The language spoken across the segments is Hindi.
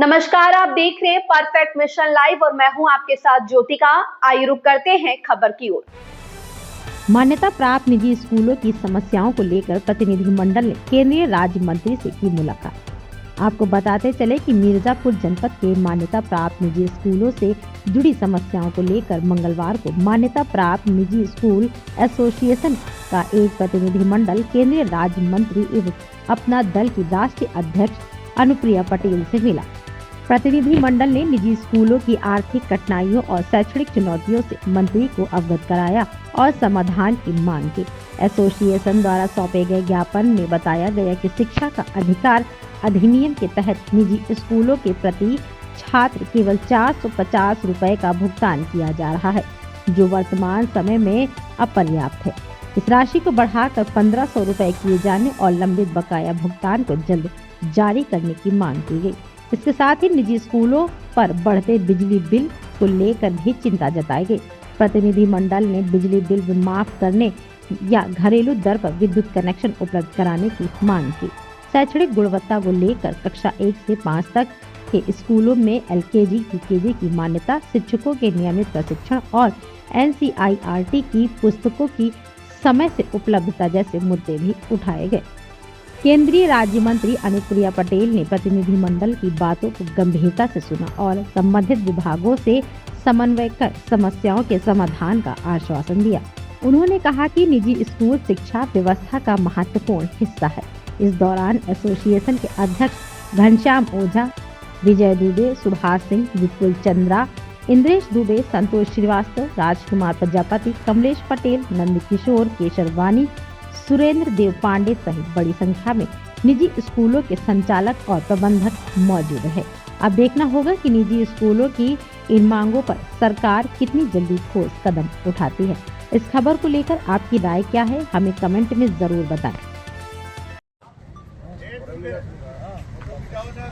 नमस्कार, आप देख रहे हैं परफेक्ट मिशन लाइव और मैं हूं आपके साथ ज्योतिका। आइए रुक करते हैं खबर की ओर। मान्यता प्राप्त निजी स्कूलों की समस्याओं को लेकर प्रतिनिधि मंडल ने केंद्रीय राज्य मंत्री से की मुलाकात। आपको बताते चले कि मिर्जापुर जनपद के मान्यता प्राप्त निजी स्कूलों से जुड़ी समस्याओं को लेकर मंगलवार को मान्यता प्राप्त निजी स्कूल एसोसिएशन का एक प्रतिनिधि मंडल केंद्रीय राज्य मंत्री एवं अपना दल की राष्ट्रीय अध्यक्ष अनुप्रिया पटेल से मिला। प्रतिनिधि मंडल ने निजी स्कूलों की आर्थिक कठिनाइयों और शैक्षणिक चुनौतियों से मंत्री को अवगत कराया और समाधान की मांग की। एसोसिएशन द्वारा सौंपे गए ज्ञापन में बताया गया कि शिक्षा का अधिकार अधिनियम के तहत निजी स्कूलों के प्रति छात्र केवल 450 रुपए का भुगतान किया जा रहा है, जो वर्तमान समय में अपर्याप्त है। इस राशि को बढ़ाकर 1500 रुपए किए जाने और लंबित बकाया भुगतान को जल्द जारी करने की मांग की गई। इसके साथ ही निजी स्कूलों पर बढ़ते बिजली बिल को लेकर भी चिंता जताई गई। प्रतिनिधि मंडल ने बिजली बिल माफ करने या घरेलू दर पर विद्युत कनेक्शन उपलब्ध कराने की मांग की। शैक्षणिक गुणवत्ता को लेकर कक्षा 1 से 5 तक के स्कूलों में LKG, UKG की मान्यता, शिक्षकों के नियमित प्रशिक्षण और NCERT की पुस्तकों की समय से उपलब्धता जैसे मुद्दे भी उठाए गए। केंद्रीय राज्य मंत्री अनुप्रिया पटेल ने प्रतिनिधि मंडल की बातों को गंभीरता से सुना और संबंधित विभागों से समन्वय कर समस्याओं के समाधान का आश्वासन दिया। उन्होंने कहा कि निजी स्कूल शिक्षा व्यवस्था का महत्वपूर्ण हिस्सा है। इस दौरान एसोसिएशन के अध्यक्ष घनश्याम ओझा, विजय दुबे, सुभाष सिंह, विपुल चंद्रा, इंद्रेश दुबे, संतोष श्रीवास्तव, राजकुमार प्रजापति, कमलेश पटेल, नंद किशोर, केशर वानी, सुरेंद्र देव पांडे सहित बड़ी संख्या में निजी स्कूलों के संचालक और प्रबंधक मौजूद है। अब देखना होगा कि निजी स्कूलों की इन मांगों पर सरकार कितनी जल्दी ठोस कदम उठाती है। इस खबर को लेकर आपकी राय क्या है, हमें कमेंट में जरूर बताएं।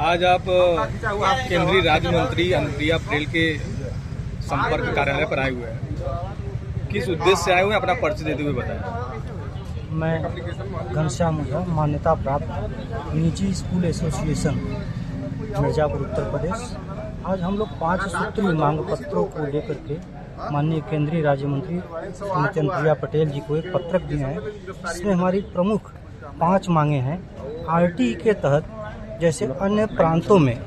आज आप केंद्रीय राज्य मंत्री अनुप्रिया पटेल के संपर्क कार्यालय पर आए हुए हैं। किस उद्देश्य से आए हुए हैं, अपना परिचय देते हुए बताएं। मैं घनश्याम ओझा, मान्यता प्राप्त निजी स्कूल एसोसिएशन मिर्जापुर उत्तर प्रदेश। आज हम लोग 5 सूत्रीय मांग पत्रों को लेकर के माननीय केंद्रीय राज्य मंत्री श्रीमती अनुप्रिया पटेल जी को एक पत्रक दिए हैं। इसमें हमारी प्रमुख 5 मांगे हैं। RT के तहत जैसे अन्य प्रांतों में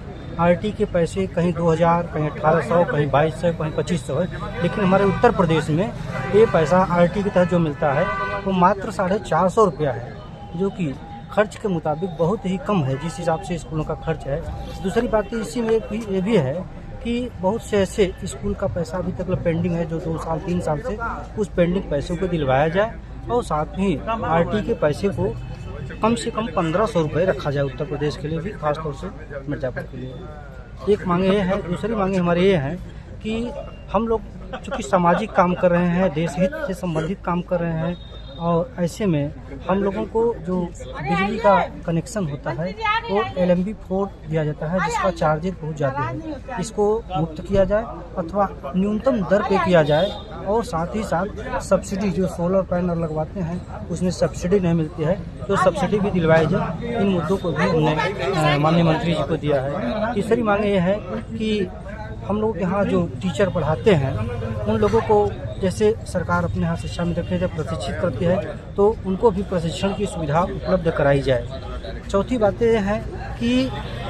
RT के पैसे कहीं 2000, कहीं 1800, कहीं 2200, कहीं 2500 है, लेकिन हमारे उत्तर प्रदेश में ये पैसा RT के तहत जो मिलता है वो मात्र 450 रुपया है, जो कि खर्च के मुताबिक बहुत ही कम है जिस हिसाब से स्कूलों का खर्च है। दूसरी बात इसी में ये भी है कि बहुत से ऐसे स्कूल का पैसा अभी तक पेंडिंग है जो 2 साल 3 साल से उस पेंडिंग पैसों को दिलवाया जाए और साथ ही RT के पैसे को कम से कम 1500 रुपये रखा जाए उत्तर प्रदेश के लिए भी, खासतौर से मिर्जापुर के लिए। एक मांगे ये है। दूसरी मांगे हमारी ये है कि हम लोग चूँकि सामाजिक काम कर रहे हैं, देश हित से संबंधित काम कर रहे हैं, और ऐसे में हम लोगों को जो बिजली का कनेक्शन होता है वो LMB 4 दिया जाता है, जिसका चार्जेस बहुत ज़्यादा है। इसको मुक्त किया जाए अथवा न्यूनतम दर पे किया जाए, और साथ ही साथ सब्सिडी जो सोलर पैनल लगवाते हैं उसमें सब्सिडी नहीं मिलती है तो सब्सिडी भी दिलवाई जाए। इन मुद्दों को भी हमने माननीय मंत्री जी को दिया है। तीसरी मांग ये है कि हम लोग यहाँ जो टीचर पढ़ाते हैं उन लोगों को जैसे सरकार अपने यहाँ शिक्षा मित्र के जब प्रशिक्षित करती है तो उनको भी प्रशिक्षण की सुविधा उपलब्ध कराई जाए। चौथी बात यह है कि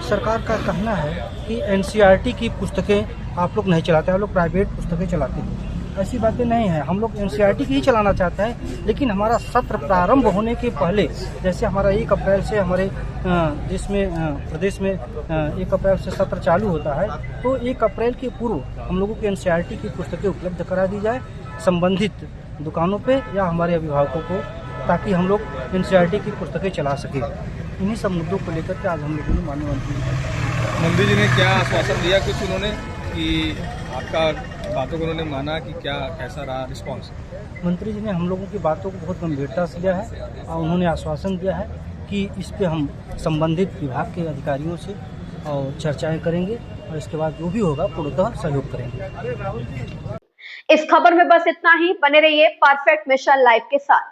सरकार का कहना है कि NCERT की पुस्तकें आप लोग नहीं चलाते, आप लोग प्राइवेट पुस्तकें चलाते हैं। ऐसी बातें नहीं है, हम लोग NCERT की ही चलाना चाहते हैं, लेकिन हमारा सत्र प्रारंभ होने के पहले, जैसे हमारा 1 अप्रैल से हमारे देश में प्रदेश में 1 अप्रैल से सत्र चालू होता है, तो 1 अप्रैल के पूर्व हम लोगों को NCERT की पुस्तकें उपलब्ध करा दी जाए संबंधित दुकानों पे या हमारे अभिभावकों को, ताकि हम लोग NCERT की पुस्तकें चला सकें। इन्हीं सब मुद्दों को लेकर के आज हम लोगों ने माननीय मंत्री जी ने क्या आश्वासन दिया, कुछ उन्होंने कि आपका बातों को उन्होंने माना कि क्या, कैसा रहा रिस्पॉन्स? मंत्री जी ने हम लोगों की बातों को बहुत गंभीरता से लिया है और उन्होंने आश्वासन दिया है कि इस पे हम संबंधित विभाग के अधिकारियों से और चर्चाएं करेंगे और इसके बाद जो भी होगा पूर्णतः सहयोग करेंगे। इस खबर में बस इतना ही। बने रहिए परफेक्ट मिशन लाइव के साथ।